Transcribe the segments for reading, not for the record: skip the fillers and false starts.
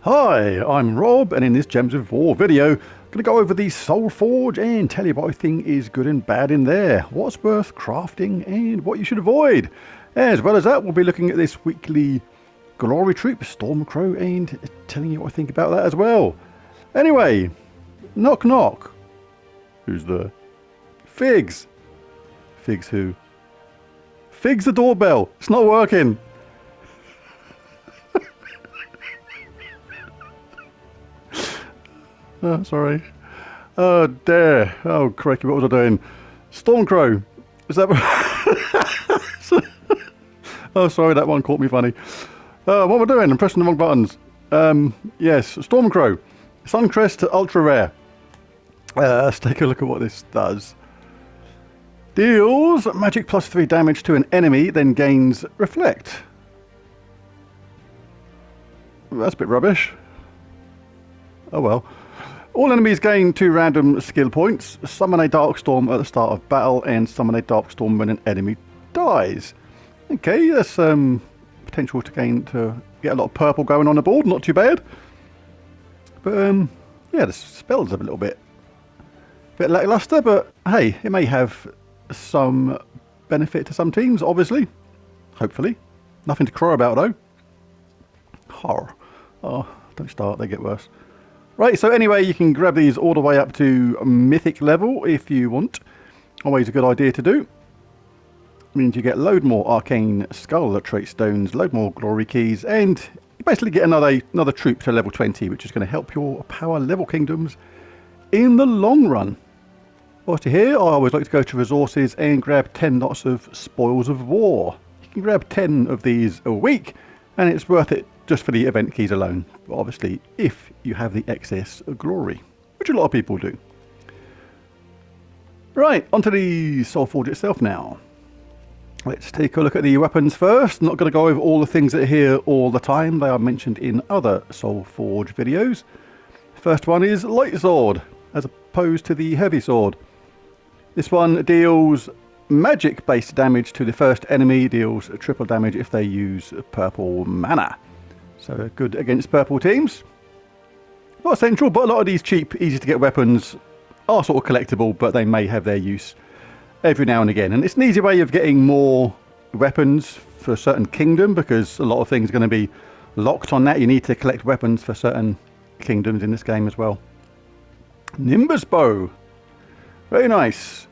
Hi, I'm Rob, and in this Gems of War video, I'm going to go over the Soulforge and tell you what I think is good and bad in there, what's worth crafting and what you should avoid. As well as that, we'll be looking at this weekly Glory Troop, Stormcrow, and telling you what I think about that as well. Anyway, knock knock. Who's there? Figs. Figs who? Figs the doorbell. It's not working. Oh, sorry. Oh, there. Oh, crikey, what was I doing? Stormcrow. Is that... Oh, sorry, that one caught me funny. What am I doing? I'm pressing the wrong buttons. Yes, Stormcrow. Suncrest Ultra Rare. Let's take a look at what this does. Deals magic +3 damage to an enemy, then gains Reflect. That's a bit rubbish. Oh well. All enemies gain 2 random skill points. Summon a Darkstorm at the start of battle and summon a Darkstorm when an enemy dies. Okay, that's potential to get a lot of purple going on the board. Not too bad. But yeah, the spell's a little bit lackluster, but hey, it may have some benefit to some teams, obviously. Hopefully. Nothing to cry about though. Horror. Oh, don't start, they get worse. Right, so anyway, you can grab these all the way up to mythic level if you want. Always a good idea to do. Means you get load more arcane skull trait stones, load more glory keys, and you basically get another troop to level 20, which is going to help your power level kingdoms in the long run. Whilst you're here, I always like to go to resources and grab 10 lots of spoils of war. You can grab 10 of these a week, and it's worth it just for the event keys alone. But obviously, if you have the excess glory, which a lot of people do. Right, onto the Soulforge itself now. Let's take a look at the weapons first. I'm not going to go over all the things that are here all the time. They are mentioned in other Soulforge videos. First one is Light Sword, as opposed to the Heavy Sword. This one deals magic-based damage to the first enemy, deals triple damage if they use purple mana. So good against purple teams. Not essential, but a lot of these cheap, easy to get weapons are sort of collectible, but they may have their use every now and again. And it's an easy way of getting more weapons for a certain kingdom, because a lot of things are going to be locked on that. You need to collect weapons for certain kingdoms in this game as well. Nimbus Bow. Very nice.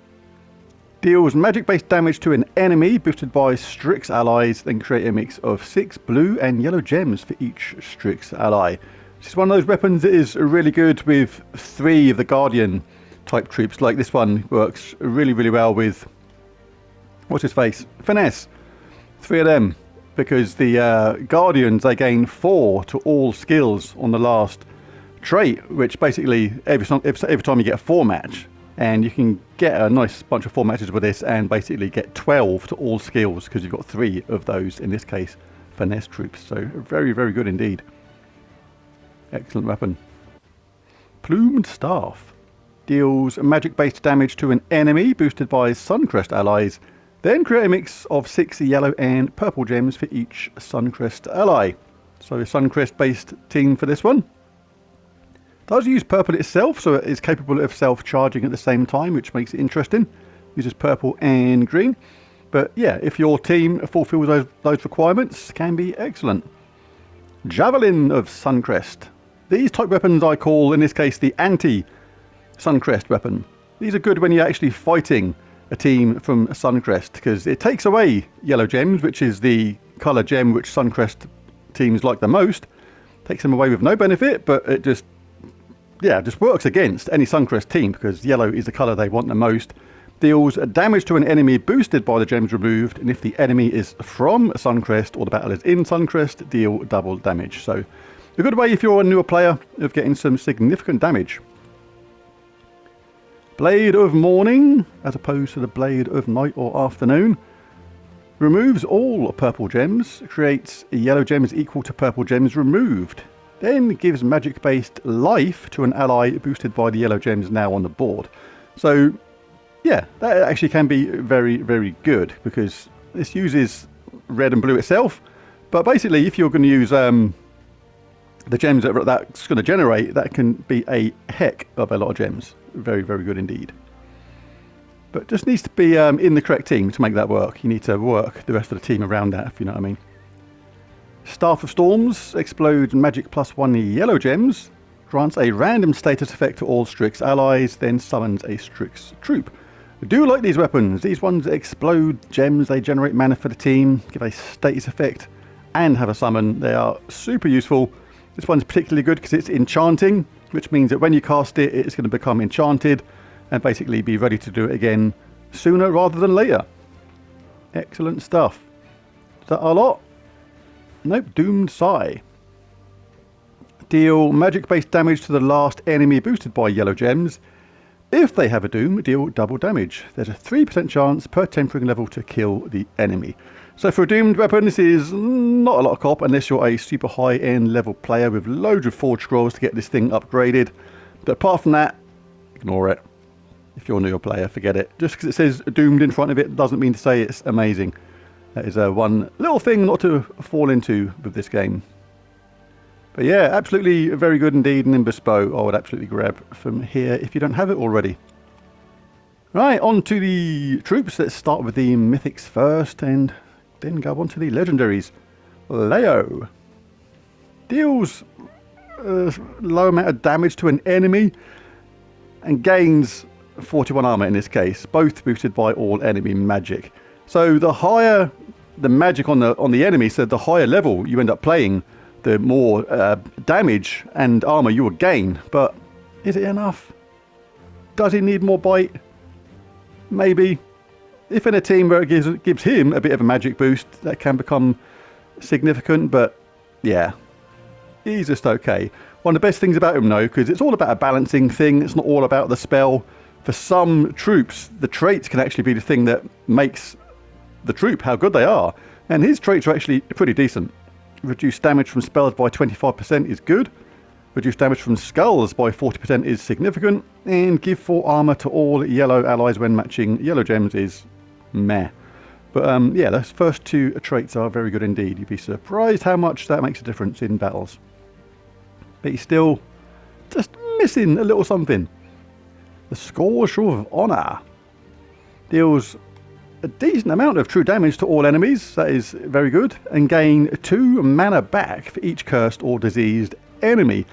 Deals magic-based damage to an enemy, boosted by Strix allies, then create a mix of 6 blue and yellow gems for each Strix ally. This is one of those weapons that is really good with 3 of the Guardian type troops. Like this one works really, really well with, what's his face? Finesse. 3 of them. Because the Guardians, they gain 4 to all skills on the last trait, which basically every time you get a 4 match, and you can get a nice bunch of 4 matches with this and basically get 12 to all skills because you've got 3 of those, in this case, finesse troops. So very, very good indeed. Excellent weapon. Plumed Staff. Deals magic-based damage to an enemy, boosted by Suncrest allies. Then create a mix of 6 yellow and purple gems for each Suncrest ally. So a Suncrest-based team for this one. Does use purple itself, so it is capable of self-charging at the same time, which makes it interesting. Uses purple and green. But yeah, if your team fulfills those requirements, can be excellent. Javelin of Suncrest. These type weapons I call, in this case, the anti-Suncrest weapon. These are good when you're actually fighting a team from Suncrest, because it takes away yellow gems, which is the colour gem which Suncrest teams like the most. Takes them away with no benefit, but it just works against any Suncrest team, because yellow is the colour they want the most. Deals damage to an enemy boosted by the gems removed, and if the enemy is from Suncrest or the battle is in Suncrest, deal double damage. So a good way if you're a newer player of getting some significant damage. Blade of Morning, as opposed to the Blade of Night or Afternoon. Removes all purple gems, creates yellow gems equal to purple gems removed. Then gives magic-based life to an ally boosted by the yellow gems now on the board. So, yeah, that actually can be very, very good, because this uses red and blue itself. But basically, if you're going to use the gems that's going to generate, that can be a heck of a lot of gems. Very, very good indeed. But just needs to be in the correct team to make that work. You need to work the rest of the team around that, if you know what I mean. Staff of Storms, explode magic +1 yellow gems, grants a random status effect to all Strix allies, then summons a Strix troop. I do like these weapons. These ones explode gems, they generate mana for the team, give a status effect, and have a summon. They are super useful. This one's particularly good because it's enchanting, which means that when you cast it, it's going to become enchanted and basically be ready to do it again sooner rather than later. Excellent stuff. Is that a lot? Nope, Doomed Sigh. Deal magic-based damage to the last enemy boosted by yellow gems. If they have a doom, deal double damage. There's a 3% chance per tempering level to kill the enemy. So for a doomed weapon, this is not a lot of cop unless you're a super high-end level player with loads of forge scrolls to get this thing upgraded. But apart from that, ignore it. If you're a newer player, forget it. Just because it says doomed in front of it doesn't mean to say it's amazing. That is one little thing not to fall into with this game. But yeah, absolutely very good indeed, and in Bespoke I would absolutely grab from here if you don't have it already. Right, on to the troops. Let's start with the mythics first and then go on to the legendaries. Leo. Deals a low amount of damage to an enemy and gains 41 armor in this case, both boosted by all enemy magic. So the higher the magic on the enemy, so the higher level you end up playing, the more damage and armor you will gain. But is it enough? Does he need more bite? Maybe. If in a team where it gives him a bit of a magic boost, that can become significant. But yeah, he's just okay. One of the best things about him though, because it's all about a balancing thing, it's not all about the spell. For some troops, the traits can actually be the thing that makes the troop how good they are, and his traits are actually pretty decent. Reduce damage from spells by 25% is good, reduce damage from skulls by 40% is significant, and give 4 armor to all yellow allies when matching yellow gems is meh. But yeah, those first 2 traits are very good indeed. You'd be surprised how much that makes a difference in battles. But he's still just missing a little something. The Scourge of Honor deals a decent amount of true damage to all enemies, that is very good, and gain 2 mana back for each cursed or diseased enemy.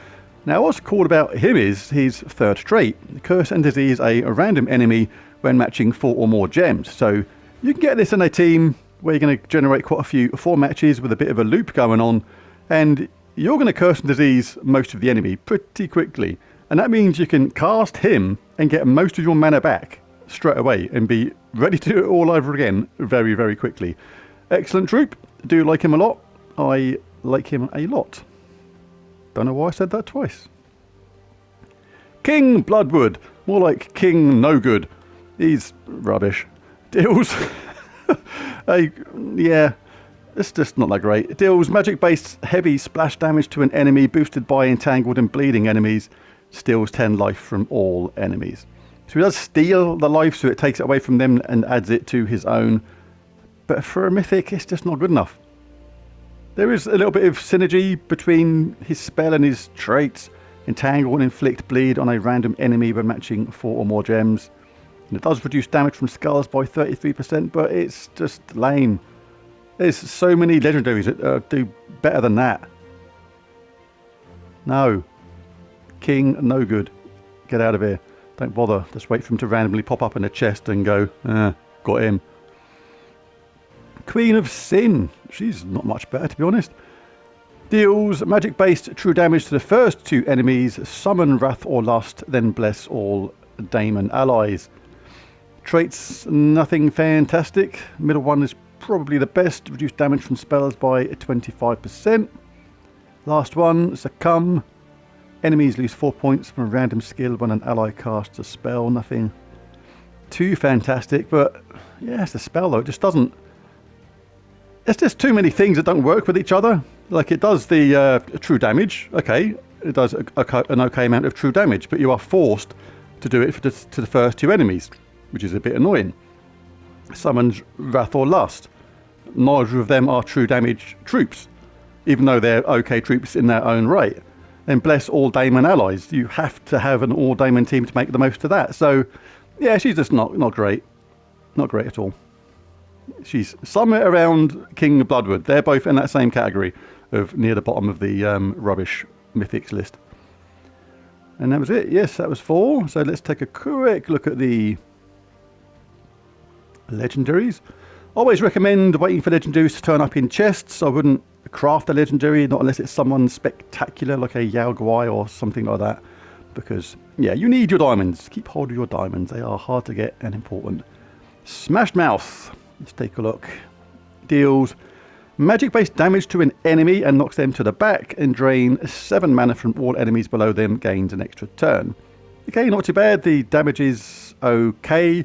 Now what's cool about him is his third trait. Curse and disease a random enemy when matching 4 or more gems. So you can get this in a team where you're going to generate quite a few 4 matches with a bit of a loop going on, and you're going to curse and disease most of the enemy pretty quickly. And that means you can cast him and get most of your mana back straight away and be ready to do it all over again very, very quickly. Excellent troop. Do like him a lot. I like him a lot. Don't know why I said that twice. King Bloodwood. More like King No Good. He's rubbish. Deals... yeah, it's just not that great. It deals magic-based heavy splash damage to an enemy boosted by entangled and bleeding enemies. Steals 10 life from all enemies. So he does steal the life, so it takes it away from them and adds it to his own. But for a mythic, it's just not good enough. There is a little bit of synergy between his spell and his traits. Entangle and inflict bleed on a random enemy when matching 4 or more gems. And it does reduce damage from skulls by 33%, but it's just lame. There's so many legendaries that do better than that. No. King No Good. Get out of here. Don't bother. Just wait for him to randomly pop up in a chest and go, got him. Queen of Sin. She's not much better, to be honest. Deals magic-based true damage to the first 2 enemies. Summon Wrath or Lust, then bless all Daemon allies. Traits, nothing fantastic. Middle one is probably the best. Reduce damage from spells by 25%. Last one, Succumb. Enemies lose 4 points from a random skill when an ally casts a spell. Nothing too fantastic, but yeah, it's a spell though. It just doesn't... It's just too many things that don't work with each other. Like it does the true damage. Okay, it does an okay amount of true damage, but you are forced to do it to the first 2 enemies, which is a bit annoying. Summons Wrath or Lust. neither of them are true damage troops, even though they're okay troops in their own right. Then bless all Daemon allies. You have to have an all Daemon team to make the most of that. So, yeah, she's just not great. Not great at all. She's somewhere around King Bloodwood. They're both in that same category of near the bottom of the rubbish mythics list. And that was it. Yes, that was 4. So let's take a quick look at the legendaries. Always recommend waiting for legendaries to turn up in chests. I wouldn't craft a legendary, not unless it's someone spectacular like a Yao Guai or something like that. Because, yeah, you need your diamonds. Keep hold of your diamonds. They are hard to get and important. Smashed Mouth. Let's take a look. Deals magic-based damage to an enemy and knocks them to the back, and drain 7 mana from all enemies below them, gains an extra turn. Okay, not too bad. The damage is okay.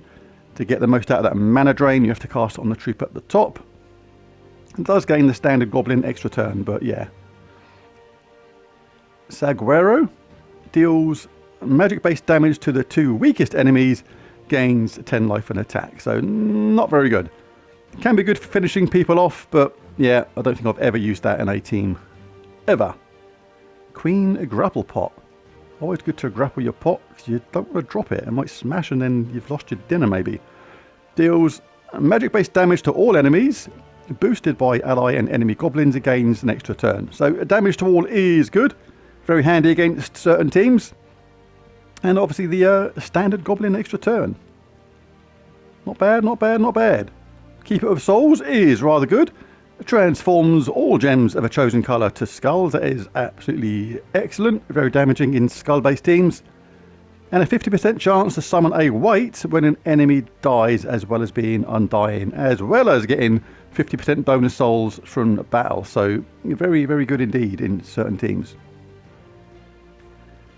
To get the most out of that mana drain, you have to cast it on the troop at the top. It does gain the standard goblin extra turn, but yeah. Saguaro deals magic-based damage to the 2 weakest enemies, gains 10 life and attack. So not very good. Can be good for finishing people off, but yeah, I don't think I've ever used that in a team. Ever. Queen Grapple Pot. Always good to grapple your pot, because you don't want to drop it. It might smash and then you've lost your dinner maybe. Deals magic-based damage to all enemies, boosted by ally and enemy goblins, gains an extra turn. So damage to all is good. Very handy against certain teams. And obviously the standard goblin extra turn. Not bad, not bad, not bad. Keeper of Souls is rather good. Transforms all gems of a chosen colour to skulls. That is absolutely excellent. Very damaging in skull-based teams. And a 50% chance to summon a wight when an enemy dies, as well as being undying, as well as getting 50% bonus souls from battle. So very, very good indeed in certain teams.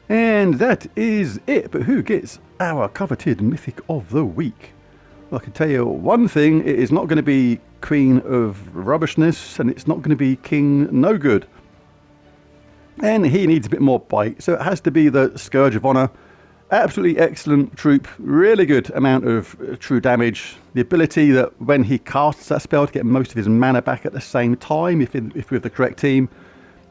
And that is it. But who gets our coveted Mythic of the Week? Well, I can tell you one thing, it is not going to be Queen of Rubbishness, and it's not going to be King No Good. And he needs a bit more bite, so it has to be the Scourge of Honor. Absolutely excellent troop, really good amount of true damage. The ability that when he casts that spell to get most of his mana back at the same time, if with the correct team,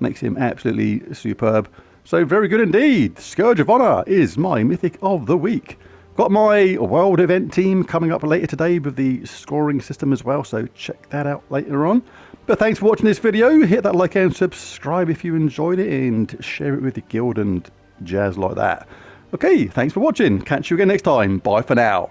makes him absolutely superb. So very good indeed. Scourge of Honor is my Mythic of the Week. Got my World Event team coming up later today with the scoring system as well, so check that out later on. But thanks for watching this video. Hit that like and subscribe if you enjoyed it, and share it with your guild and jazz like that. Okay, thanks for watching. Catch you again next time. Bye for now.